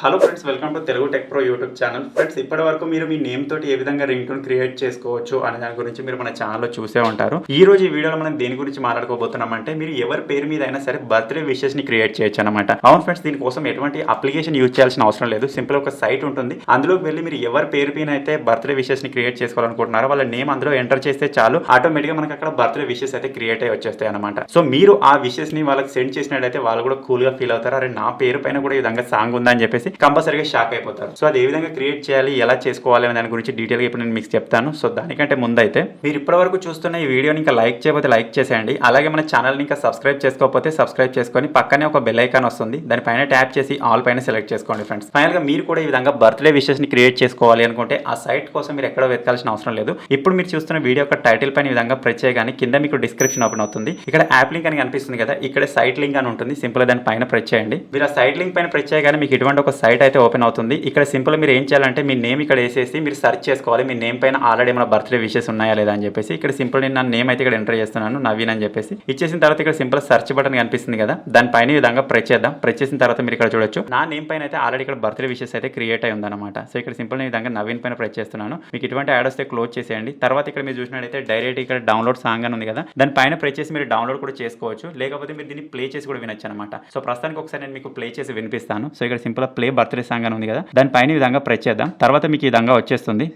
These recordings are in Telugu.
Hello friends, welcome to Telugu tech pro YouTube channel. Friends, ఇప్పటి వరకు మీరు మీ నేమ్ తోటి ఏ విధంగా రింగ్ టోన్ క్రియేట్ చేసుకోవచ్చు అనే దాని గురించి మీరు మన ఛానల్లో చూసే ఉంటారు. ఈ రోజు ఈ వీడియోలో మనం దేని గురించి మాట్లాడుకోబోతున్నామంటే, మీరు ఎవరి పేరు మీద అయినా సరే బర్త్డే విషెస్ ని క్రియేట్ చేయొచ్చు అనమాట. అవును ఫ్రెండ్స్, దీనికోసం ఎటువంటి అప్లికేషన్ యూజ్ చేయాల్సిన అవసరం లేదు. సింపుల్ ఒక సైట్ ఉంటుంది, అందులోకి వెళ్ళి మీరు ఎవరి పేరు పైన అయితే బర్త్డే విషెస్ ని క్రియేట్ చేసుకోవాలనుకుంటున్నారో వాళ్ళ నేమ్ అందులో ఎంటర్ చేస్తే చాలు, ఆటోమేటిక్ గా మనకి అక్కడ బర్త్డే విషెస్ అయితే క్రియేట్ అయ్యి వచ్చేస్తాయి అనమాట. సో మీరు ఆ విషెస్ ని వాళ్ళకి సెండ్ చేసినట్టయితే వాళ్ళు కూడా కూల్ గా ఫీల్ అవుతారు. అరే, నా పేరు పైన కూడా ఈ విధంగా సాంగ్ ఉందని చెప్పేసి కంపల్సరీగా షాక్ అయిపోతారు. సో అది ఏ విధంగా క్రియేట్ చేయాలి, ఎలా చేసుకోవాలి అనే దాని గురించి డీటెయిల్ గా ఇప్పుడు నేను మీకు చెప్తాను. సో దానికంటే ముందు అయితే మీరు ఇప్పటి వరకు చూస్తున్న ఈ వీడియోని ఇంకా లైక్ చేయకపోతే లైక్ చేసేయండి. అలాగే మన ఛానల్ ని ఇంకా సబ్స్క్రైబ్ చేసుకోకపోతే సబ్స్క్రైబ్ చేసుకొని పక్కనే ఒక బెల్ ఐకాన్ వస్తుంది, దానిపైన ట్యాప్ చేసి ఆల్ పైన సెలెక్ట్ చేసుకోండి ఫ్రెండ్స్. ఫైనల్ గా మీరు కూడా ఈ విధంగా బర్త్డే విషెస్ ని క్రియేట్ చేసుకోవాలి అనుకుంటే ఆ సైట్ కోసం మీరు ఎక్కడ వెతకాల్సిన అవసరం లేదు. ఇప్పుడు మీరు చూస్తున్న వీడియో యొక్క టైటిల్ పైన ఈ విధంగా ప్రెస్ చేయగానే కింద మీకు డిస్క్రిప్షన్ ఓపెన్ అవుతుంది. ఇక్కడ యాప్ లింక్ అని కనిపిస్తుంది కదా, ఇక్కడ సైట్ లింక్ అని ఉంటుంది. సింపుల్ దాని పైన ప్రెస్ చేయండి. మీరు ఆ సైట్ లింక్ పైన ప్రెస్ చేయగానే మీకు ఇటువంటి ఒక సైట్ అయితే ఓపెన్ అవుతుంది. ఇక్కడ సింపుల్ మీరు ఏం చేయాలంటే మీ నేమ్ ఇక్కడ వేసేసి మీరు సర్చ్ చేసుకోవాలి. మీ నేమ్ పైన ఆల్రెడీ ఏమైనా బర్త్డే విషెస్ ఉన్నాయా లేదా అని చెప్పేసి. ఇక్కడ సింపుల్ నేను నా నేమ్ అయితే ఇక్కడ ఎంటర్ చేస్తున్నాను, నవీన్ అని చెప్పేసి. ఇచ్చేసిన తర్వాత ఇక్కడ సింపుల్ సర్చ్ బటన్ కనిపిస్తుంది కదా, దానిపైన ఈ విధంగా ప్రెస్ చేద్దాం. ప్రెస్ చేసిన తర్వాత మీరు ఇక్కడ చూడొచ్చు, నా నేమ్ పైన అయితే ఆల్రెడీ ఇక్కడ బర్త్డే విషెస్ అయితే క్రియేట్ అయి ఉందన్నమాట. సో ఇక్కడ సింపుల్ ఈ విధంగా నవీన్ పైన ప్రెస్ చేస్తున్నాను. మీకు ఇటువంటి యాడ్ వస్తే క్లోజ్ చేసేయండి. తర్వాత ఇక్కడ మీరు చూసినట్టయితే డైరెక్ట్ ఇక్కడ డౌన్లోడ్ సాంగ్ అని ఉంది కదా, దానిపైన ప్రెస్ చేసి మీరు డౌన్లోడ్ కూడా చేసుకోవచ్చు. లేకపోతే మీరు దీన్ని ప్లే చేసి కూడా వినొచ్చు అనమాట. సో ప్రస్తుతానికి ఒకసారి నేను మీకు ప్లే చేసి వినిపిస్తాను. సో ఇక్కడ సింపుల్ ప్లే బర్త్డే సాంగ్ అని ఉంది కదా, దానిపైన ఈ విధంగా ప్రెస్ చేద్దాం. తర్వాత మీకు ఈ విధంగా వచ్చేస్తుంది.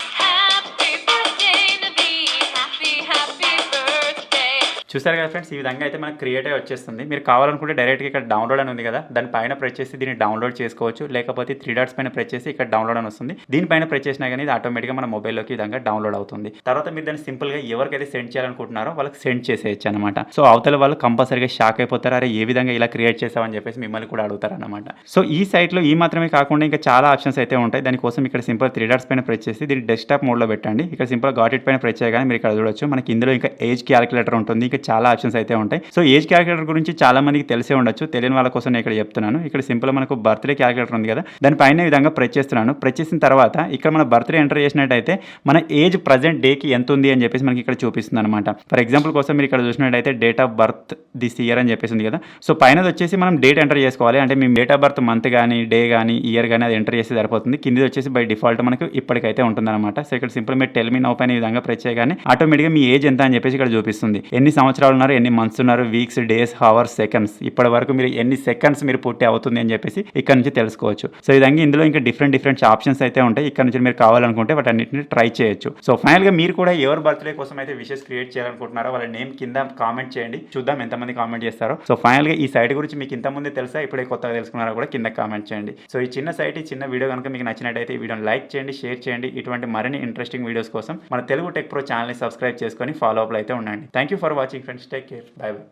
చూసారు కదా ఫ్రెండ్స్, ఈ విధంగా అయితే మనకు క్రియేట్ అయ్యి వచ్చేస్తుంది. మీరు కావాలనుకుంటే డైరెక్ట్గా ఇక్కడ డౌన్లోడ్ అని ఉంది కదా, దానిపైన ప్రెస్ చేసి దీన్ని డౌన్లోడ్ చేసుకోవచ్చు. లేకపోతే 3 డాట్స్ పైన ప్రెస్ చేసి ఇక్కడ డౌన్లోడ్ అని వస్తుంది, దీనిపైన ప్రెస్ చేసినా కానీ ఇది ఆటోమేటిక్గా మన మొబైల్లోకి ఈ విధంగా డౌన్లోడ్ అవుతుంది. తర్వాత మీరు దాన్ని సింపుల్గా ఎవరికైతే సెండ్ చేయాలనుకుంటున్నారో వాళ్ళకి సెండ్ చేసేయచ్చు అనమాట. సో అవతల వాళ్ళు కంపల్సరీగా షాక్ అయిపోతారు, అరే ఏ విధంగా ఇలా క్రియేట్ చేసామని చెప్పేసి మిమ్మల్ని కూడా అడుగుతారు అనమాట. సో ఈ సైట్లో ఈ మాత్రమే కాకుండా ఇంకా చాలా ఆప్షన్స్ అయితే ఉంటాయి. దానికోసం ఇక్కడ సింపుల్ 3 డాట్స్ పైన ప్రెస్ చేసి దీన్ని డెస్క్టాప్ మోడ్లో పెట్టండి. ఇక్కడ సింపుల్ గాట్ ఇట్ పైన ప్రెస్ చేయగానే మీరు ఇక్కడ చూడొచ్చు, మనకి ఇందులో ఇంకా ఏజ్ క్యాలిక్యులేటర్ ఉంటుంది, ఇంకా చాలా ఆప్షన్స్ అయితే ఉంటాయి. సో ఏజ్ క్యాలిక్యులేటర్ గురించి చాలా మందికి తెలిసే ఉండొచ్చు, తెలియని వాళ్ళ కోసం నేను ఇక్కడ చెప్తున్నాను. ఇక్కడ సింపుల్ మనకు బర్త్డే క్యాలిక్యులేటర్ ఉంది కదా, దానిపైన ఈ విధంగా ప్రెస్ చేస్తున్నాను. ప్రెస్ చేసిన తర్వాత ఇక్కడ మన బర్త్డే ఎంటర్ చేసినట్టయితే మన ఏజ్ ప్రజెంట్ డేకి ఎంత ఉంది అని చెప్పేసి మనకి ఇక్కడ చూపిస్తుంది అనమాట. ఫర్ ఎగ్జాంపుల్ కోసం మీరు ఇక్కడ చూసినట్టయితే date of birth this year అని చెప్పేసి ఉంది కదా. సో పైన వచ్చేసి మనం డేట్ ఎంటర్ చేసుకోవాలి. అంటే మీ డేట్ ఆఫ్ బర్త్ మంత్ కానీ డే కానీ ఇయర్ కానీ అది ఎంటర్ చేసి సరిపోతుంది. కింది వచ్చేసి బై డిఫాల్ట్ మనకు ఇప్పటికైతే ఉంటుంది అనమాట. సో ఇక్కడ సింపుల్ మీరు టెల్ మీ నౌ పైన ఈ విధంగా ప్రెస్ చేయగానే ఆటోమేటిక్గా మీ ఏజ్ ఎంత అని చెప్పేసి ఇక్కడ చూపిస్తుంది. ఎన్ని సంవత్సరాలు ఉన్నారు, ఎన్ని మంత్స్ ఉన్నారు, వీక్స్, డేస్, అవర్స్, సెకండ్స్, ఇప్పటి వరకు మీరు ఎన్ని సెకండ్స్ మీరు పుట్టి అవుతుంది అని చెప్పేసి ఇక్కడ నుంచి తెలుసుకోవచ్చు. సో ఈ విధంగా ఇందులో ఇంకా డిఫరెంట్ ఆప్షన్స్ అయితే ఉంటాయి. ఇక్కడ నుంచి మీరు కావాలనుకుంటే వాటన్నిటిని ట్రై చేయొచ్చు. సో ఫైనల్ గా మీరు కూడా ఎవరి బర్త్డే కోసం అయితే విషెస్ క్రియేట్ చేయాలనుకుంటున్నారో వాళ్ళ నేమ్ కింద కామెంట్ చేయండి, చూద్దాం ఎంతమంది కామెంట్ చేస్తారో. సో ఫైనల్ గా ఈ సైట్ గురించి మీకు ఇంత ముందే తెలుసా, ఇప్పుడే కొత్తగా తెలుసుకున్నారో కూడా కింద కామెంట్ చేయండి. సో ఈ చిన్న సైట్, ఈ చిన్న వీడియో కనుక మీకు నచ్చినట్టయితే ఈ వీడియోని లైక్ చేయండి, షేర్ చేయండి. ఇటువంటి మరిన్ని ఇంట్రెస్టింగ్ వీడియోస్ కోసం మన తెలుగు టెక్ ప్రో ఛానల్ని సబ్స్క్రైబ్ చేసుకొని ఫాలో అప్లో అయితే ఉండండి. Thank you for watching friends, take care, by by.